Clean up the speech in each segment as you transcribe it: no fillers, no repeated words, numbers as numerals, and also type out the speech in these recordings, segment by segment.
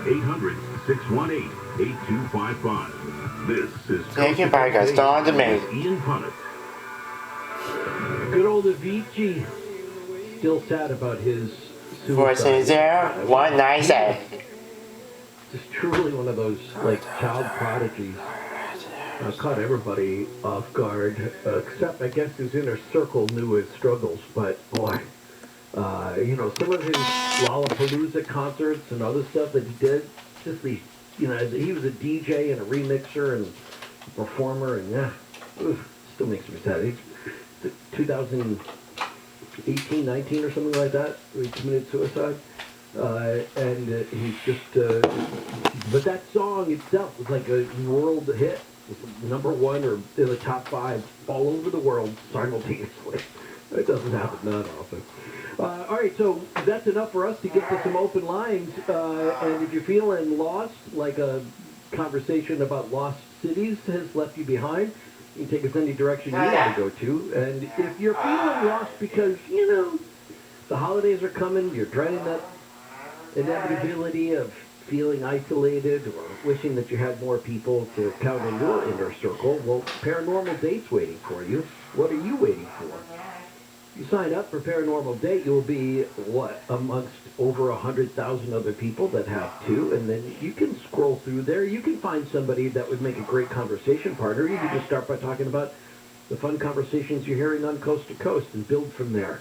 800-618-8255. This is Taken by Gaston de Maine. Ian Punnett. Good old Avicii. Still sad about his For suicide. there, one nice day. Just truly one of those like child prodigies. Caught everybody off guard, except I guess his inner circle knew his struggles. But boy, you know, some of his Lollapalooza concerts and other stuff that he did, just these, you know, he was a DJ and a remixer and a performer, and yeah, still makes me sad. He's 2018, 19 or something like that, he committed suicide. And he's just, but that song itself was like a world hit. It was #1 or in the top 5 all over the world simultaneously. It doesn't happen that often. All right, so that's enough for us to get to some open lines. And if you're feeling lost, like a conversation about lost cities has left you behind, you can take us any direction you want to go to. And if you're feeling lost because, you know, the holidays are coming, you're dreading that inevitability of feeling isolated or wishing that you had more people to count in your inner circle, well, Paranormal Date's waiting for you. What are you waiting for? You sign up for Paranormal Date, you'll be, what, amongst over 100,000 other people that have too, and then you can scroll through there. You can find somebody that would make a great conversation partner. You can just start by talking about the fun conversations you're hearing on Coast to Coast and build from there,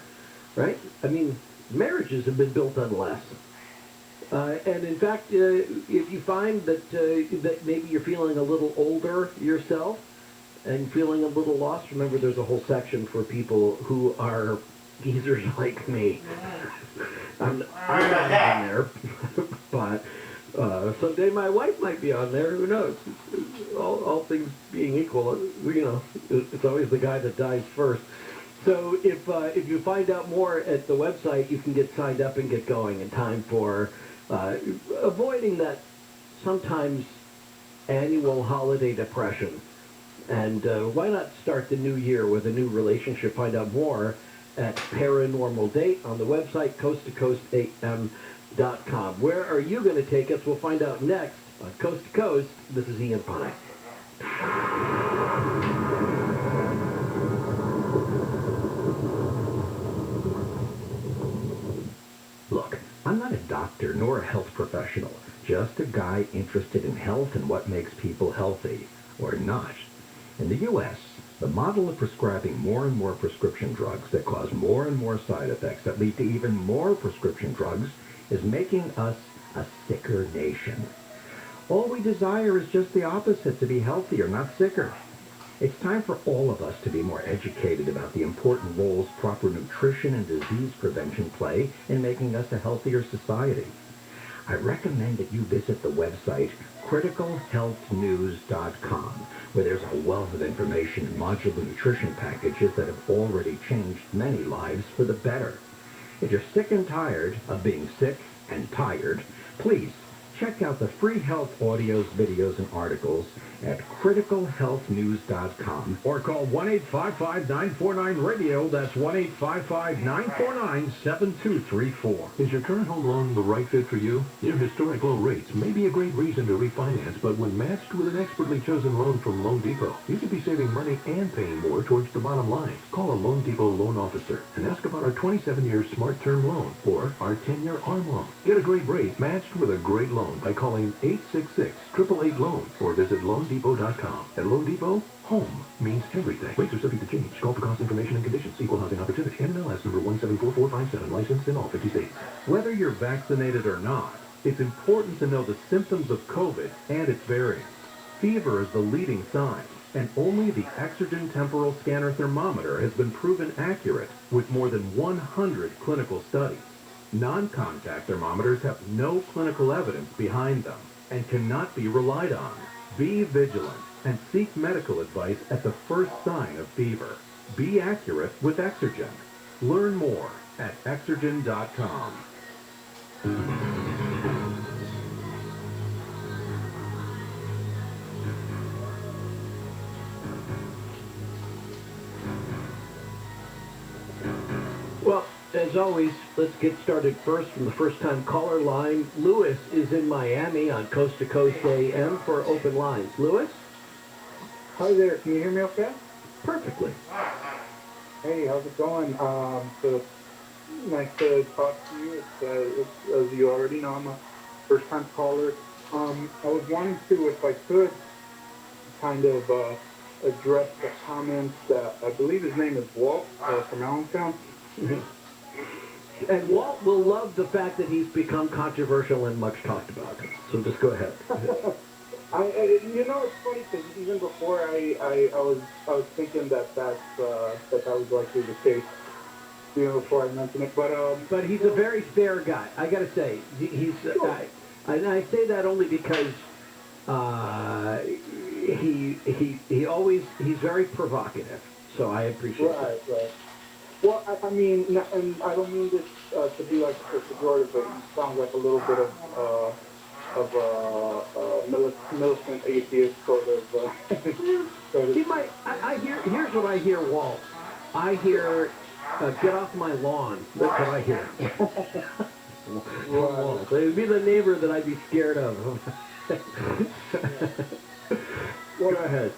right? I mean, marriages have been built on less. And in fact, if you find that, that maybe you're feeling a little older yourself, and feeling a little lost, remember there's a whole section for people who are geezers like me. I'm not on there, but someday my wife might be on there. Who knows? All things being equal, you know, it's always the guy that dies first. So if you find out more at the website, you can get signed up and get going in time for avoiding that sometimes annual holiday depression. And why not start the new year with a new relationship? Find out more at Paranormal Date on the website, coasttocoastam.com. Where are you going to take us? We'll find out next on Coast to Coast. This is Ian Punnett. Look, I'm not a doctor nor a health professional, just a guy interested in health and what makes people healthy, or not. In the U.S., the model of prescribing more and more prescription drugs that cause more and more side effects that lead to even more prescription drugs is making us a sicker nation. All we desire is just the opposite, to be healthier, not sicker. It's time for all of us to be more educated about the important roles proper nutrition and disease prevention play in making us a healthier society. I recommend that you visit the website criticalhealthnews.com, where there's a wealth of information and modular nutrition packages that have already changed many lives for the better. If you're sick and tired of being sick and tired, please check out the free health audios, videos, and articles at criticalhealthnews.com or call 1-855-949-RADIO. That's 1-855-949-7234. Is your current home loan the right fit for you? Your historic low rates may be a great reason to refinance, but when matched with an expertly chosen loan from Loan Depot, you could be saving money and paying more towards the bottom line. Call a Loan Depot loan officer and ask about our 27-year Smart Term loan or our 10-year ARM loan. Get a great rate matched with a great loan by calling 866-888-LOAN or visit LoanDepot.com. At Loan Depot, home means everything. Rates are subject to change. Call for cost information and conditions. Equal housing opportunity. NMLS number 174457. Licensed in all 50 states. Whether you're vaccinated or not, it's important to know the symptoms of COVID and its variants. Fever is the leading sign, and only the Exergen temporal scanner thermometer has been proven accurate with more than 100 clinical studies. Non-contact thermometers have no clinical evidence behind them and cannot be relied on. Be vigilant and seek medical advice at the first sign of fever. Be accurate with Exergen. Learn more at Exergen.com. Well, as always, let's get started first from the first-time caller line. Lewis is in Miami on Coast to Coast AM for open lines. Lewis? Hi there, can you hear me okay? Perfectly. Hey, how's it going? So nice to talk to you. It's, as you already know, I'm a first-time caller. I was wanting to, if I could, kind of address the comments that I believe his name is Walt from Allentown. And Walt will love the fact that he's become controversial and much talked about. So just go ahead. You know, it's funny because even before I was thinking that was likely the case. You know, before I mentioned it, But he's a very fair guy. I got to say, he's. And I say that only because he's very provocative. So I appreciate that. Right. Well, I mean, and I don't mean this to be like a pejorative, but he sounds like a little bit of militant atheist sort of. He might. I hear. Here's what I hear, Walt. I hear, "Get off my lawn." That's what I hear. Walt. It would be the neighbor that I'd be scared of. Go ahead.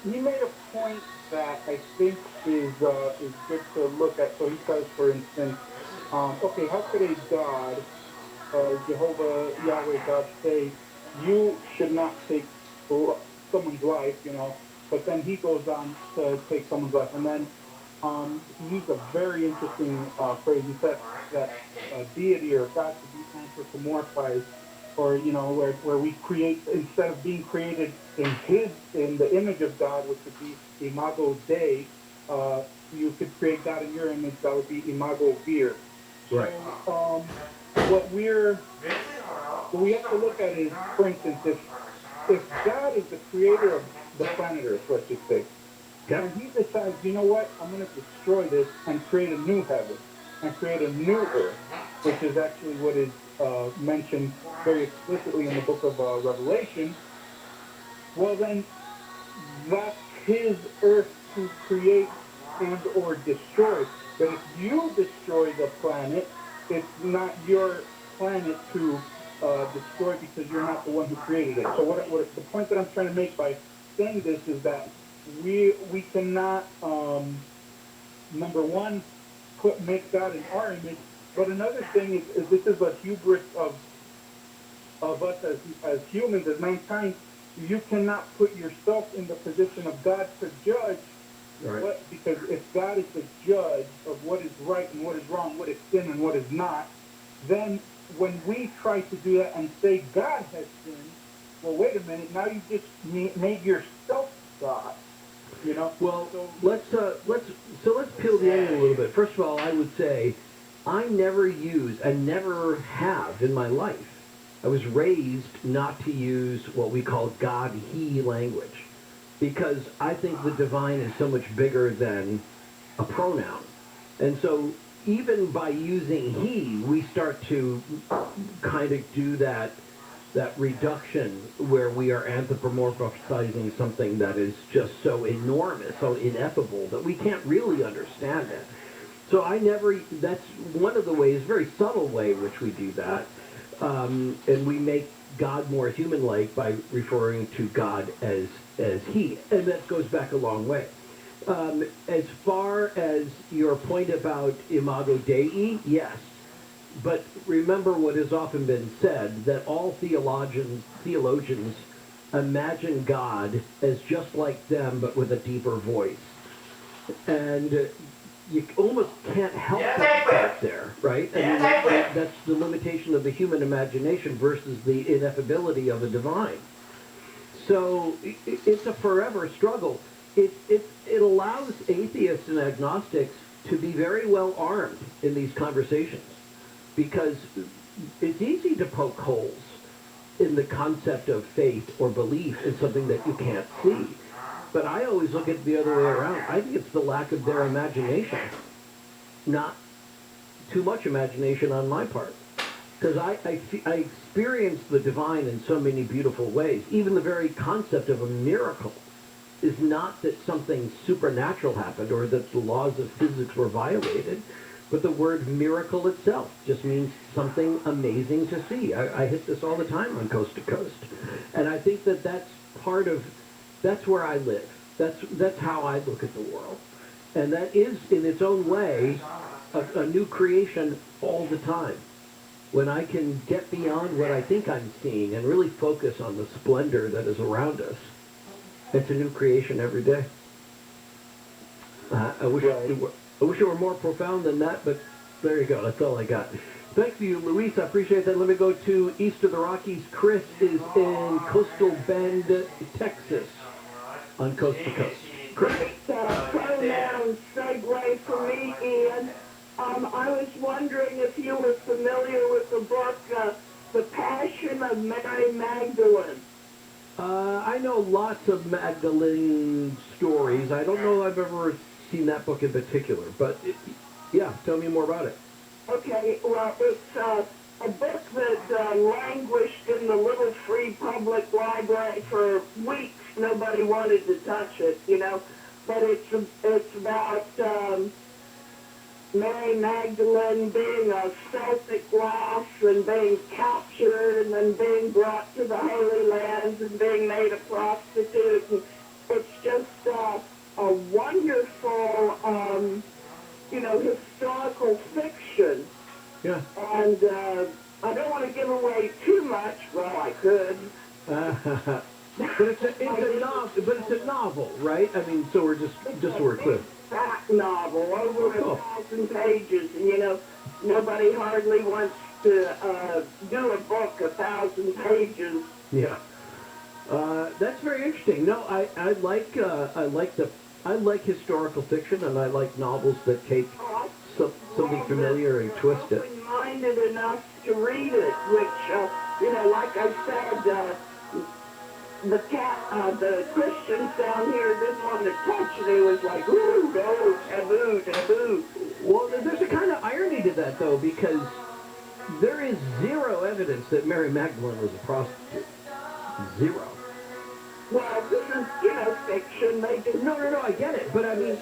He made a point that I think is good to look at. So he says, for instance, okay, how could a God, Jehovah, Yahweh, God, say you should not take someone's life, you know? But then he goes on to take someone's life, and then he used a very interesting phrase. He said that deity or God should be anthropomorphized, or you know, where we create, instead of being created in the image of God, which would be imago Dei, you could create God in your image. That would be imago Vir. Right. So, what we have to look at is, for instance, if God is the creator of the planet Earth, let's just say, and he decides, you know what, I'm going to destroy this and create a new heaven and create a new earth, which is actually what is mentioned very explicitly in the book of Revelation. Well, then that's his earth to create and or destroy. But if you destroy the planet, it's not your planet to destroy because you're not the one who created it. So what the point that I'm trying to make by saying this is that we cannot, number one, make God in our image. But another thing is this is a hubris of us as humans, as mankind. You cannot put yourself in the position of God to judge. Right. Because if God is the judge of what is right and what is wrong, what is sin and what is not, then when we try to do that and say God has sinned, well, wait a minute, now you just made yourself God. You know. Well, let's peel the onion a little bit. First of all, I would say I never use and never have in my life. I was raised not to use what we call God, he language, because I think the divine is so much bigger than a pronoun. And so even by using he, we start to kind of do that reduction where we are anthropomorphizing something that is just so enormous, so ineffable, that we can't really understand it. So that's one of the ways, very subtle way in which we do that. And we make God more human-like by referring to God as he. And that goes back a long way. As far as your point about imago Dei, yes. But remember what has often been said, that all theologians imagine God as just like them, but with a deeper voice. And you almost can't help but start there, right? I mean, that's the limitation of the human imagination versus the ineffability of a divine. So it's a forever struggle. It allows atheists and agnostics to be very well armed in these conversations, because it's easy to poke holes in the concept of faith or belief in something that you can't see. But I always look at it the other way around. I think it's the lack of their imagination, not too much imagination on my part. Because I experience the divine in so many beautiful ways. Even the very concept of a miracle is not that something supernatural happened or that the laws of physics were violated, But the word miracle itself just means something amazing to see. I hit this all the time on Coast to Coast. And I think that that's where I live. That's how I look at the world. And that is, in its own way, a new creation all the time. When I can get beyond what I think I'm seeing and really focus on the splendor that is around us, it's a new creation every day. I wish it were more profound than that, but there you go. That's all I got. Thank you, Luis. I appreciate that. Let me go to east of the Rockies. Chris is in Coastal Bend, Texas, on Coast to Coast. Chris. Pronoun segue for me, Ian. I was wondering if you were familiar with the book, The Passion of Mary Magdalene. I know lots of Magdalene stories. I don't know I've ever seen that book in particular, but yeah, tell me more about it. Okay, well, it's a book that languished in the little free public library for weeks. Nobody wanted to touch it, you know, but it's about Mary Magdalene being a Celtic lass and being captured and then being brought to the Holy Lands and being made a prostitute. And it's just a wonderful, historical fiction. Yeah. And I don't want to give away too much. Well, I could. But it's a novel, right? I mean, so we're just so we're clear. Fat novel, over 1,000 pages, and nobody hardly wants to do a book 1,000 pages. Yeah, that's very interesting. No, I like historical fiction, and I like novels that take something familiar and twist it. Open-minded enough to read it, which like I said. The Christians down here didn't want to touch it. It was like, ooh, no, taboo, taboo. Well, there's a kind of irony to that, though, because there is zero evidence that Mary Magdalene was a prostitute. Zero. Well, this is, fiction. They just... No, I get it. But, I mean,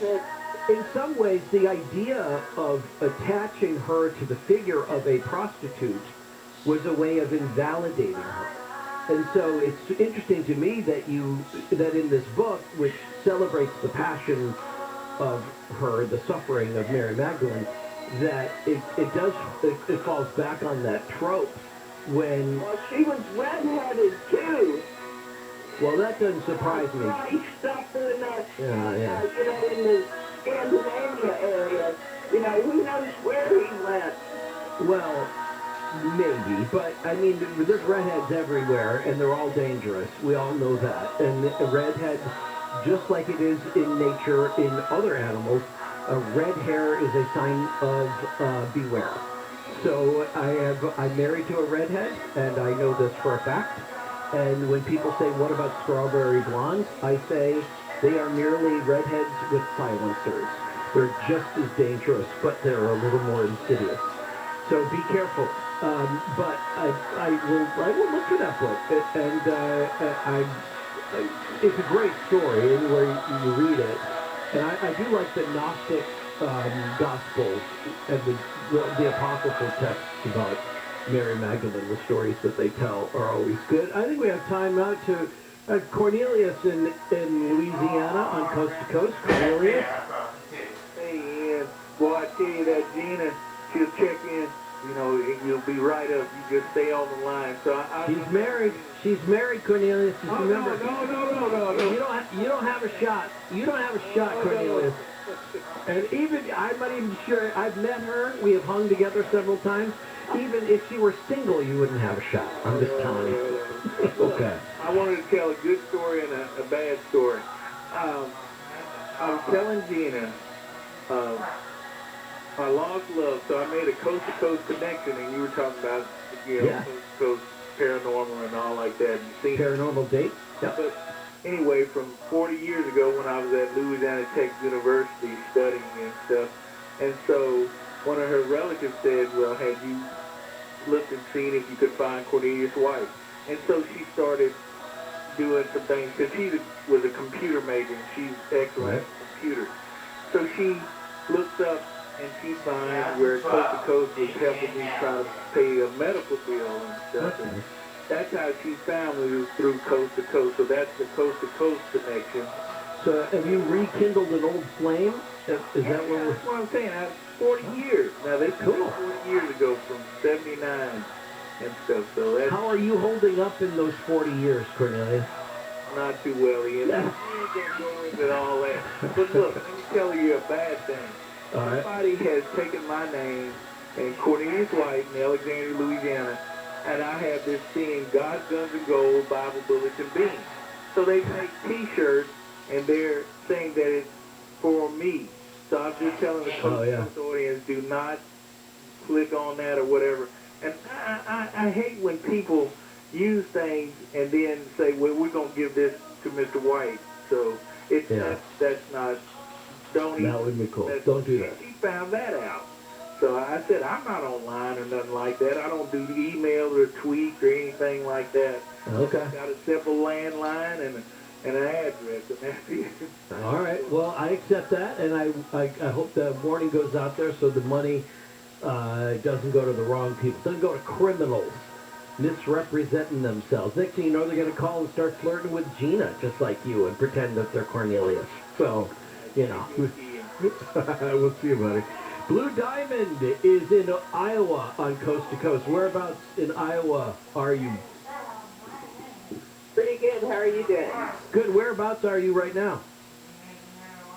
in some ways, the idea of attaching her to the figure of a prostitute was a way of invalidating her. And so it's interesting to me that in this book, which celebrates the passion of her, the suffering of Mary Magdalene, that it falls back on that trope when... Well, she was redheaded, too. Well, that doesn't surprise me. He stuck her in that, Yeah. in the Scandinavia area. Who knows where he went. Well... Maybe, but I mean, there's redheads everywhere, and they're all dangerous. We all know that. And a redhead, just like it is in nature in other animals, a red hair is a sign of beware. So I'm married to a redhead, and I know this for a fact. And when people say, what about strawberry blondes? I say they are merely redheads with silencers. They're just as dangerous, but they're a little more insidious. So be careful. But I will look for that book, and it's a great story anywhere you read it. And I do like the Gnostic Gospels and the apocryphal texts about Mary Magdalene. The stories that they tell are always good. I think we have time now to Cornelius in Louisiana on Coast to Coast. Cornelius. Hey, Ian. Boy, I tell you that Gina, she'll check in. You'll be right up. You just stay on the line. So She's married. She's married, Cornelius. Just remember. No. You don't have a shot. You don't have a shot, Cornelius. And even, I'm not even sure, I've met her. We have hung together several times. Even if she were single, you wouldn't have a shot. I'm just telling you. Okay. I wanted to tell a good story and a bad story. I was telling Gina, I lost love, so I made a coast-to-coast connection, and you were talking about, coast-to-coast paranormal and all like that. Paranormal date? Yeah. But anyway, from 40 years ago when I was at Louisiana Tech University studying and stuff, and so one of her relatives said, well, had you looked and seen if you could find Cornelius' wife? And so she started doing some things, because she was a computer major, and she's excellent at computers. So she looks up and she finds where Coast to Coast was helping me try to pay a medical bill and stuff. And that's how she found me, was through Coast to Coast. So that's the Coast to Coast connection. So have you rekindled an old flame? Is that what we're... That's what I'm saying. 40 years. Now, they Cool. 40 years ago from 79 and stuff. So that's How are you holding up in those 40 years, Cornelius? not too well, Ian. I ain't gonna go into all that. But look, let me tell you a bad thing. All right. Somebody has taken my name and Cornelius White in Alexandria, Louisiana, and I have this thing, God, Guns, and Gold, Bible, Bullets, and Beans. So they make T-shirts, and they're saying that it's for me. So I'm just telling the audience, do not click on that or whatever. And I hate when people use things and then say, well, we're going to give this to Mr. White. So it's that's not, don't even. That would be cool. Don't do that. He found that out. So I said, I'm not online or nothing like that. I don't do emails or tweets or anything like that. Okay. I got a simple landline and an address, and that's it. All right. Well, I accept that, and I hope the warning goes out there so the money doesn't go to the wrong people. Doesn't go to criminals misrepresenting themselves. Next thing you know, they're going to call and start flirting with Gina, just like you, and pretend that they're Cornelius. So, you know. We'll see, buddy. Blue Diamond is in Iowa on Coast to Coast. Whereabouts in Iowa are you? Pretty good. How are you doing? Good. Whereabouts are you right now?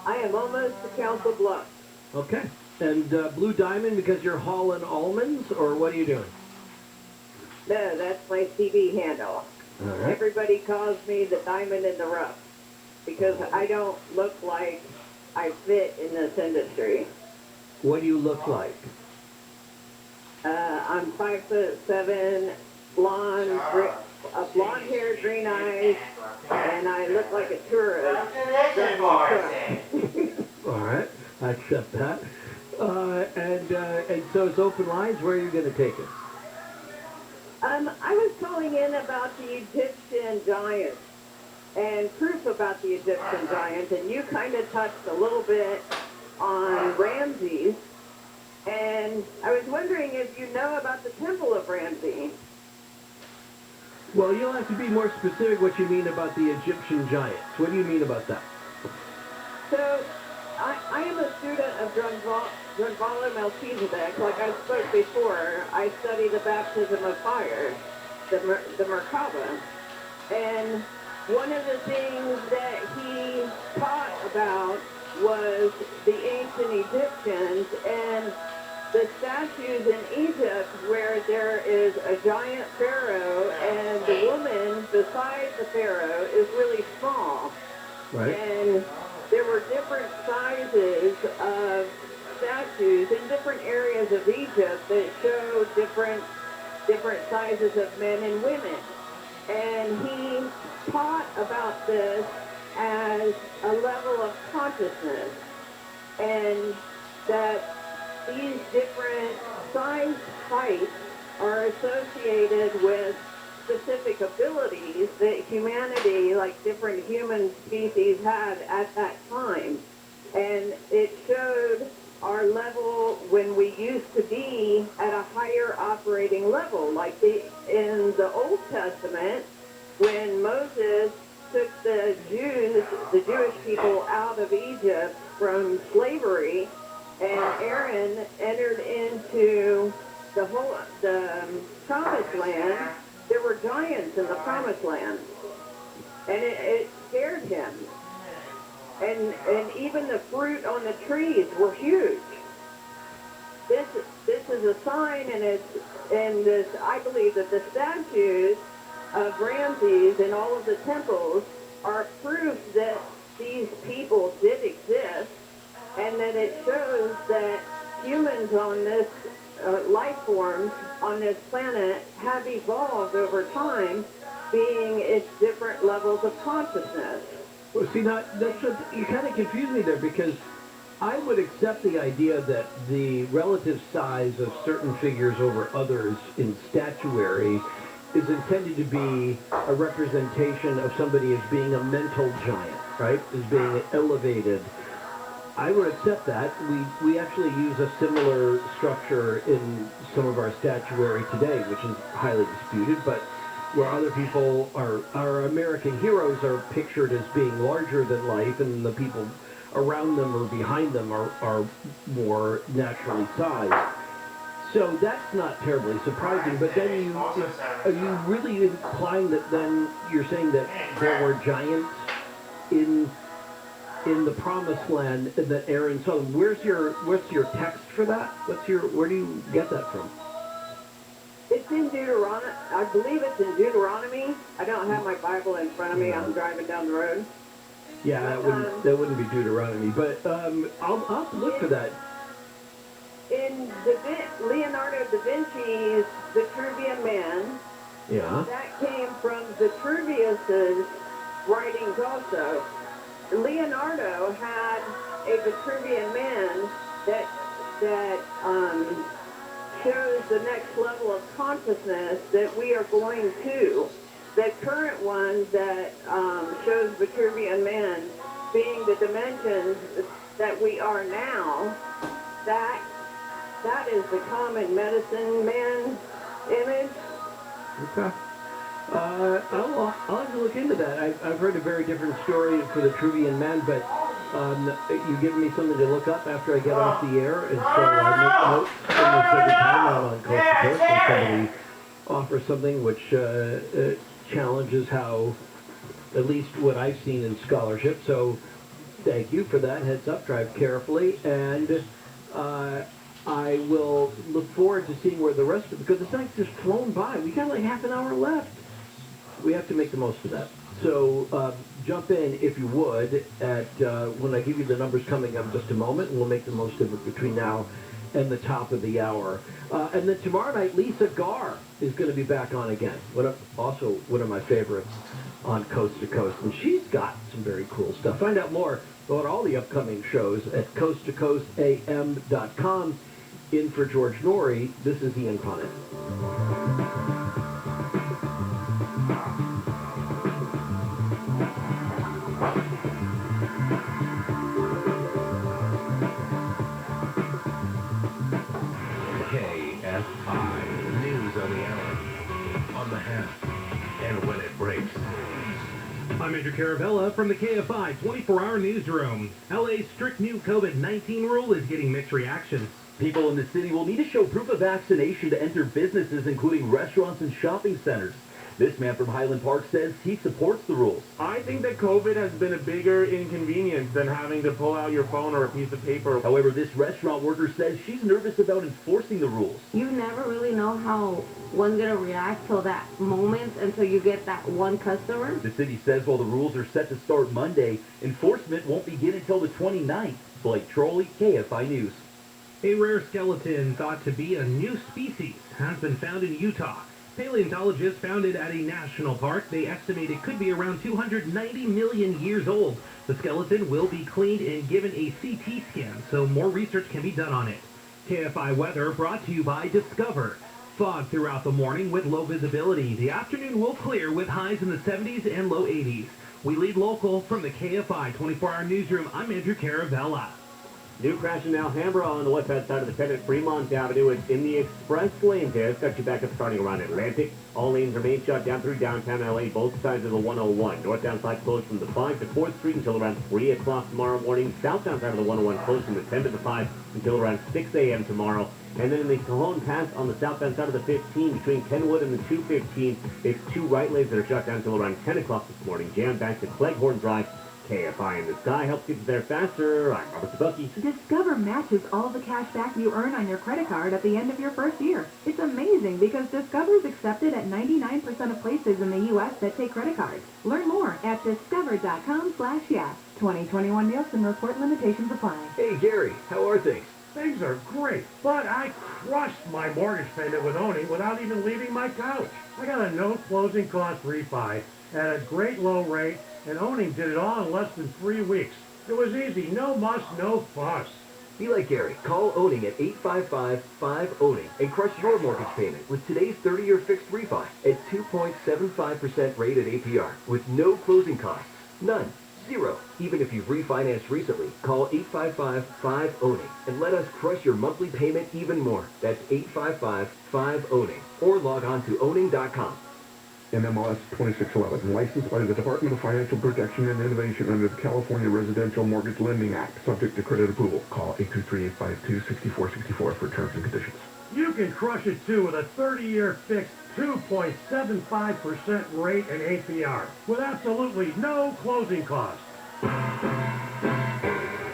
I am almost to Council Bluffs. Okay. And Blue Diamond because you're hauling almonds, or what are you doing? No, that's my CV handle. All right. Everybody calls me the diamond in the rough because I don't look like I fit in this industry. What do you look like? I'm 5'7", blonde hair, green eyes, and I look like a tourist. All right, I accept that. And so it's open lines. Where are you going to take us? I was calling in about the Egyptian giant and proof about the Egyptian giant, and you kind of touched a little bit on Ramses, and I was wondering if you know about the Temple of Ramses. Well, you'll have to be more specific what you mean about the Egyptian giants. What do you mean about that? So, I am a student of Durango Melchizedek. Like I spoke before, I study the baptism of fire, the Merkaba. And one of the things that he taught about was the ancient Egyptians and the statues in Egypt where there is a giant pharaoh and the woman beside the pharaoh is really small. Right. And there were different sizes of statues in different areas of Egypt that show different sizes of men and women. And he taught about this as a level of consciousness, and that these different size types are associated with specific abilities that humanity, like different human species, had at that time. And it showed our level when we used to be at a higher operating level. Like in the Old Testament, when Moses took the Jewish people out of Egypt from slavery, and Aaron entered into the promised land, there were giants in the promised land, and it scared him. And even the fruit on the trees were huge. This is a sign, and I believe that the statues of Ramses in all of the temples are proof that these people did exist, and that it shows that humans on this life forms on this planet have evolved over time, being its different levels of consciousness. Well, see, now, you kind of confused me there, because I would accept the idea that the relative size of certain figures over others in statuary is intended to be a representation of somebody as being a mental giant, right? As being elevated. I would accept that. We actually use a similar structure in some of our statuary today, which is highly disputed, but where other people are, our American heroes are pictured as being larger than life, and the people around them or behind them are more naturally sized. So that's not terribly surprising, but then are you really implying that then you're saying that there were giants in the promised land that Aaron saw? What's your text for that? Where do you get that from? It's in Deuteronomy. I believe it's in Deuteronomy. I don't have my Bible in front of me. I'm driving down the road. Yeah, that wouldn't be Deuteronomy, but I'll have to look for that. In Leonardo da Vinci's Vitruvian Man, Yeah. that came from Vitruvius's writings also. Leonardo had a Vitruvian Man that shows the next level of consciousness that we are going to. The current one that shows Vitruvian Man being the dimensions that we are now, that is the common medicine man image. Okay. I'll have to look into that. I've heard a very different story for the Vitruvian Man, but you've given me something to look up after I get off the air, and so I make notes almost every time I'm on Coast to Coast, and somebody offers something which challenges how, at least what I've seen in scholarship. So thank you for that heads up. Drive carefully, and I will look forward to seeing where the rest of it, because the night's just flown by. We got like half an hour left. We have to make the most of that. So jump in, if you would, at when I give you the numbers coming up in just a moment, and we'll make the most of it between now and the top of the hour. And then tomorrow night, Lisa Garr is going to be back on again. Also one of my favorites on Coast to Coast. And she's got some very cool stuff. Find out more about all the upcoming shows at coasttocoastam.com. In for George Norrie, this is Ian Conant. KFI News on the hour, on the half, and when it breaks. I'm Andrew Caravella from the KFI 24-hour newsroom. LA's strict new COVID-19 rule is getting mixed reactions. People in the city will need to show proof of vaccination to enter businesses, including restaurants and shopping centers. This man from Highland Park says he supports the rules. I think that COVID has been a bigger inconvenience than having to pull out your phone or a piece of paper. However, this restaurant worker says she's nervous about enforcing the rules. You never really know how one's going to react till that moment until you get that one customer. The city says while the rules are set to start Monday, enforcement won't begin until the 29th. Blake Trolley, KFI News. A rare skeleton thought to be a new species has been found in Utah. Paleontologists found it at a national park. They estimate it could be around 290 million years old. The skeleton will be cleaned and given a CT scan so more research can be done on it. KFI weather brought to you by Discover. Fog throughout the morning with low visibility. The afternoon will clear with highs in the 70s and low 80s. We lead local from the KFI 24-hour newsroom. I'm Andrew Caravella. New crash in Alhambra on the west side of the Pettit Fremont Avenue. It's in the express lane there. It's got you back up starting around Atlantic. All lanes remain shut down through downtown LA, both sides of the 101. Northbound side closed from the 5 to 4th Street until around 3 o'clock tomorrow morning. Southbound side of the 101 closed from the 10 to the 5 until around 6 a.m. tomorrow. And then in the Cajon Pass on the southbound side of the 15 between Kenwood and the 215, it's two right lanes that are shut down until around 10 o'clock this morning. Jammed back to Cleghorn Drive. KFI in the sky helps get you there faster. I'm Robert Zabucky. Discover matches all the cash back you earn on your credit card at the end of your first year. It's amazing because Discover is accepted at 99% of places in the U.S. that take credit cards. Learn more at discover.com/yes. 2021 Nielsen report limitations apply. Hey, Gary, how are things? Things are great, but I crushed my mortgage payment with owning without even leaving my couch. I got a no closing cost refi at a great low rate, and owning did it all in less than 3 weeks. It was easy, no muss, no fuss. Be like Gary. Call Owning at 855-5-OWNING and crush your mortgage payment with today's 30-year fixed refi at 2.75% rate at APR with no closing costs. None. Zero. Even if you've refinanced recently, call 855-5-OWNING and let us crush your monthly payment even more. That's 855-5-OWNING. Or log on to owning.com. NMLS 2611, licensed by the Department of Financial Protection and Innovation under the California Residential Mortgage Lending Act, subject to credit approval. Call 823-852-6464 for terms and conditions. You can crush it too with a 30-year fixed 2.75% rate and APR with absolutely no closing costs.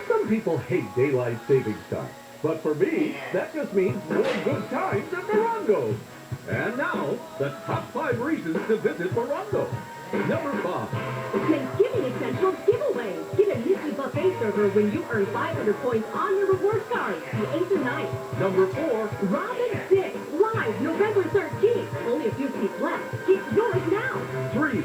Some people hate daylight savings time, but for me, that just means more good times at Durango. And now, the top 5 reasons to visit Durango. Number 5. Thanksgiving Essentials giveaway. Get a Nifty Buffet server when you earn 500 points on your rewards card. The 8th and 9th. Number 4. Robin 6, live November 13th. Only a few seats left. Get yours now. 3.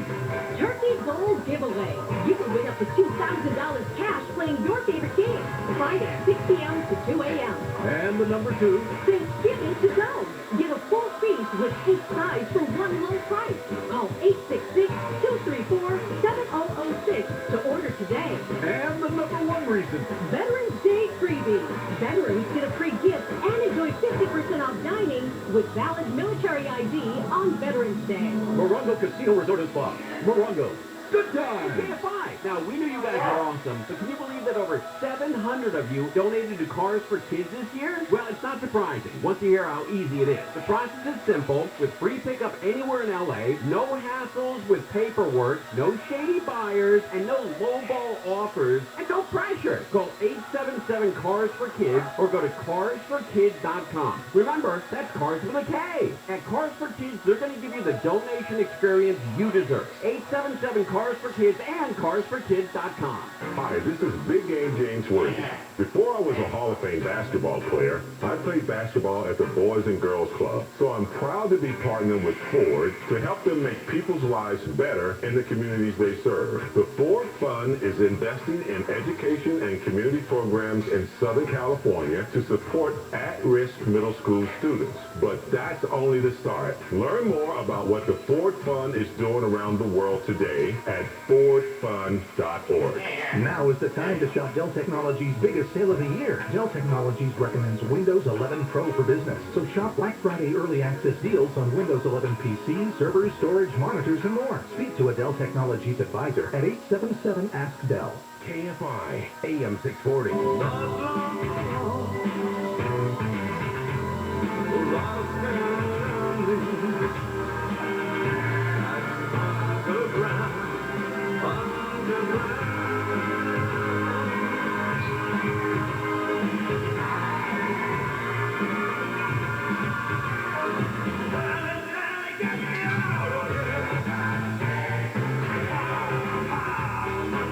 Turkey Bowl giveaway. You can win up to $2,000 cash playing your favorite game. Friday, 6 p.m. to 2 a.m. And the number 2. Thanksgiving to go. Get a full feast with 8 sides for one low price. Call 866-234-7006 to order today. And the number 1 reason. Veterans Day freebie. Veterans get a free gift and enjoy 50% off dining with valid military ID on Veterans Day. Morongo Casino Resort and Spa. Morongo. Good time. KFI. Now, we knew you guys were awesome, but can you believe that over 700 of you donated to Cars for Kids this year? Well, it's not surprising once you hear how easy it is. The process is simple, with free pickup anywhere in LA, no hassles with paperwork, no shady buyers, and no lowball offers, and no pressure. Call 877-CARS-FOR-KIDS or go to carsforkids.com. Remember, that's Cars with a K. At Cars for Kids, they're going to give you the donation experience you deserve. 877-CARS-FOR-KIDS and carsforkids.com. Hi, this is Big Game James Worthy. Before I was a Hall of Fame basketball player, I played basketball at the Boys and Girls Club. So I'm proud to be partnering with Ford to help them make people's lives better in the communities they serve. The Ford Fund is investing in education and community programs in Southern California to support at-risk middle school students. But that's only the start. Learn more about what the Ford Fund is doing around the world today at fordfund.org. Now is the time to shop Dell Technologies' biggest sale of the year. Dell Technologies recommends Windows 11 Pro for business. So shop Black Friday early access deals on Windows 11 PC, servers, storage, monitors, and more. Speak to a Dell Technologies advisor at 877-ASK-DELL. KFI AM 640.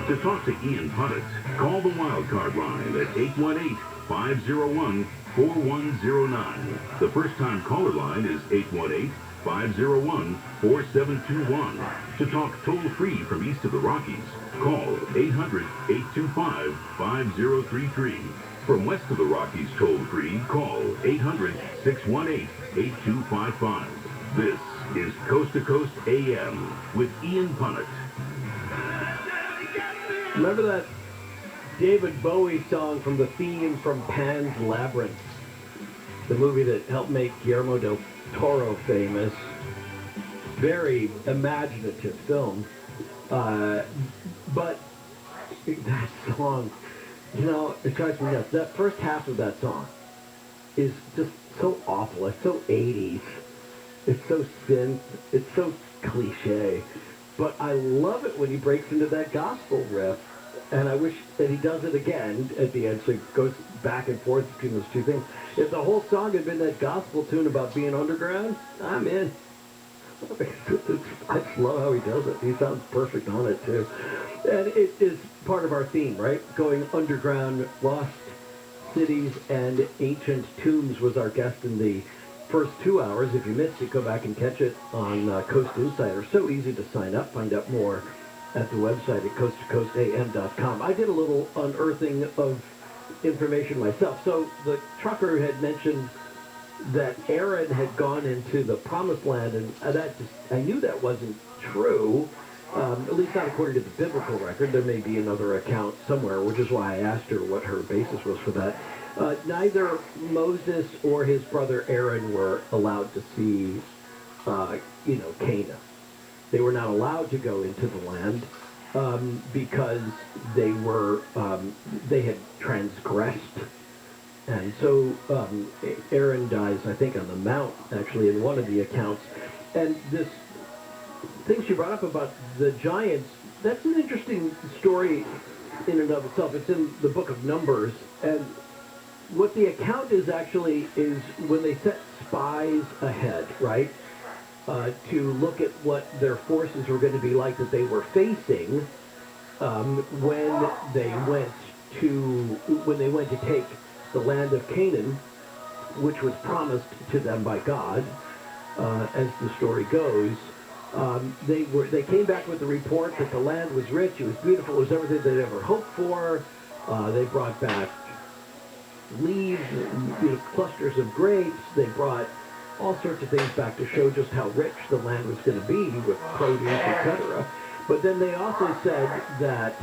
To talk to Ian Punnett, call the wildcard line at 818-501-4109. The first-time caller line is 818-501-4721. To talk toll-free from east of the Rockies, call 800-825-5033. From west of the Rockies toll-free, call 800-618-8255. This is Coast to Coast AM with Ian Punnett. Remember that David Bowie song from the theme from Pan's Labyrinth? The movie that helped make Guillermo del Toro famous. Very imaginative film. But that song, you know, it drives me nuts. That first half of that song is just so awful. It's so 80s. It's so synth. It's so cliche. But I love it when he breaks into that gospel riff. And I wish that he does it again at the end, so it goes back and forth between those two things. If the whole song had been that gospel tune about being underground, I'm in. I just love how he does it. He sounds perfect on it, too. And it is part of our theme, right? Going underground, lost cities, and ancient tombs was our guest in the first 2 hours. If you missed it, go back and catch it on Coast Insider. So easy to sign up. Find out more at the website at coasttocoastam.com. I did a little unearthing of information myself. So the trucker had mentioned that Aaron had gone into the promised land, and I knew that wasn't true. At least not according to the biblical record. There may be another account somewhere, which is why I asked her what her basis was for that. Neither Moses or his brother Aaron were allowed to see, Canaan. They were not allowed to go into the land because they had transgressed. And so Aaron dies, I think, on the mount, actually, in one of the accounts. And this thing she brought up about the giants, that's an interesting story in and of itself. It's in the book of Numbers. And what the account is actually is when they set spies ahead, right, to look at what their forces were going to be like that they were facing when they went to take the land of Canaan, which was promised to them by God, as the story goes. They came back with the report that the land was rich, it was beautiful, it was everything they'd ever hoped for. They brought back leaves, clusters of grapes. They brought all sorts of things back to show just how rich the land was going to be with produce, etc. But then they also said that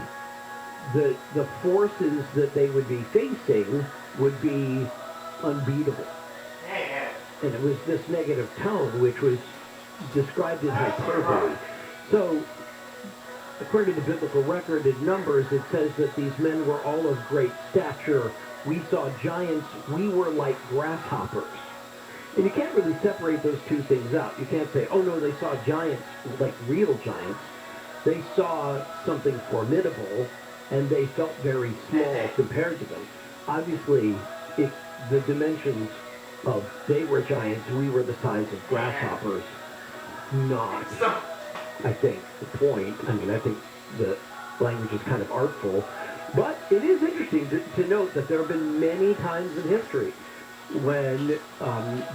the forces that they would be facing would be unbeatable. And it was this negative tone which was described in hyperbole. So, according to the biblical record in Numbers, it says that these men were all of great stature. We saw giants. We were like grasshoppers. And you can't really separate those two things out. You can't say, oh no, they saw giants, like real giants. They saw something formidable, and they felt very small compared to them. Obviously, if the dimensions of they were giants, we were the size of grasshoppers, not, I think, the point. I mean, I think the language is kind of artful. But it is interesting to note that there have been many times in history when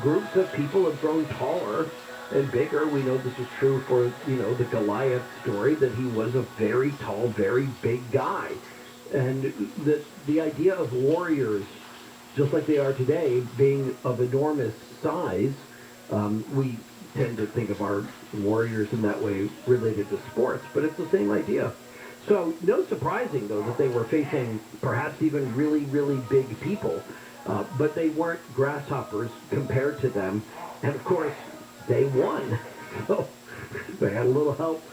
groups of people have grown taller and bigger. We know this is true for, the Goliath story, that he was a very tall, very big guy. And the idea of warriors, just like they are today, being of enormous size, we tend to think of our warriors in that way related to sports, but it's the same idea. So no surprising, though, that they were facing perhaps even really, really big people, but they weren't grasshoppers compared to them. And, of course, they won. So they had a little help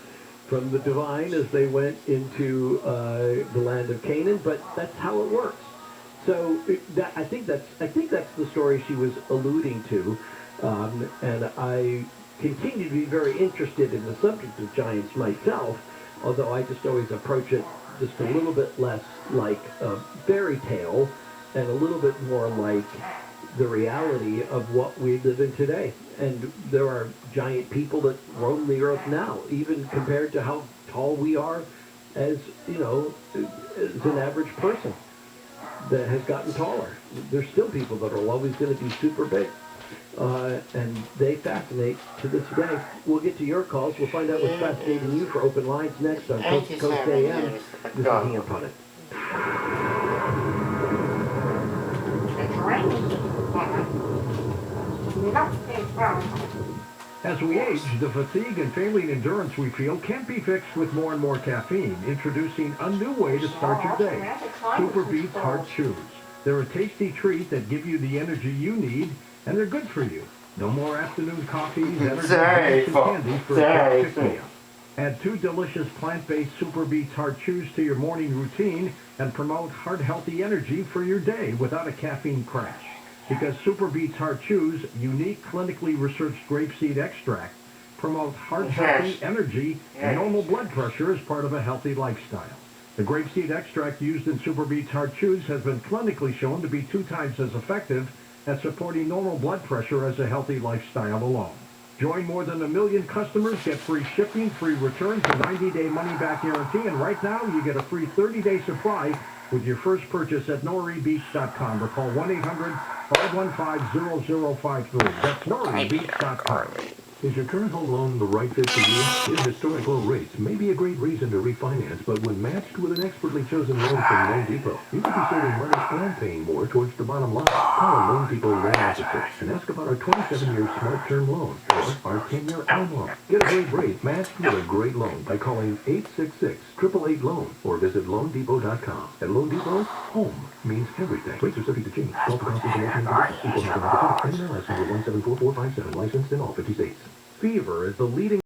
from the divine as they went into the land of Canaan, but that's how it works. So I think that's the story she was alluding to, and I continue to be very interested in the subject of giants myself, although I just always approach it just a little bit less like a fairy tale and a little bit more like the reality of what we live in today. And there are giant people that roam the earth now, even compared to how tall we are as an average person that has gotten taller. There's still people that are always going to be super big. And they fascinate to this day. We'll get to your calls. We'll find out what's fascinating you for open lines next on Coast to Coast AM. This is Ham Punnett. As we age, the fatigue and failing endurance we feel can't be fixed with more and more caffeine. Introducing a new way to start your day. Super Beets Heart Chews. They're a tasty treat that give you the energy you need, and they're good for you. No more afternoon coffees, energy drinks, and candy for a quick pick-me-up. Add 2 delicious plant-based Super Beets Heart Chews to your morning routine and promote heart-healthy energy for your day without a caffeine crash. Because Super Beets Heart Chews, unique clinically researched grapeseed extract, promote heart-healthy energy and normal blood pressure as part of a healthy lifestyle. The grapeseed extract used in Super Beets Heart Chews has been clinically shown to be 2 times as effective at supporting normal blood pressure as a healthy lifestyle alone. Join more than 1 million customers, get free shipping, free returns, a 90-day money-back guarantee, and right now you get a free 30-day supply with your first purchase at NoriBeats.com or call 1-800-515-0053. That's NoriBeats.com. Is your current home loan the right fit for you? Your historic low rates may be a great reason to refinance, but when matched with an expertly chosen loan from Loan Depot, you could be saving money and paying more towards the bottom line. Call a Loan Depot loan officer and ask about our 27-year Smart Term loan or our 10-year ARM loan. Get a great rate matched with a great loan by calling 866-888-LOAN or visit LoanDepot.com. At Loan Depot, home means everything. Rates are subject to change. Call for cost information and conditions. Equal housing opportunity. NMLS number 174457. Licensed in all 50 states. Fever is the leading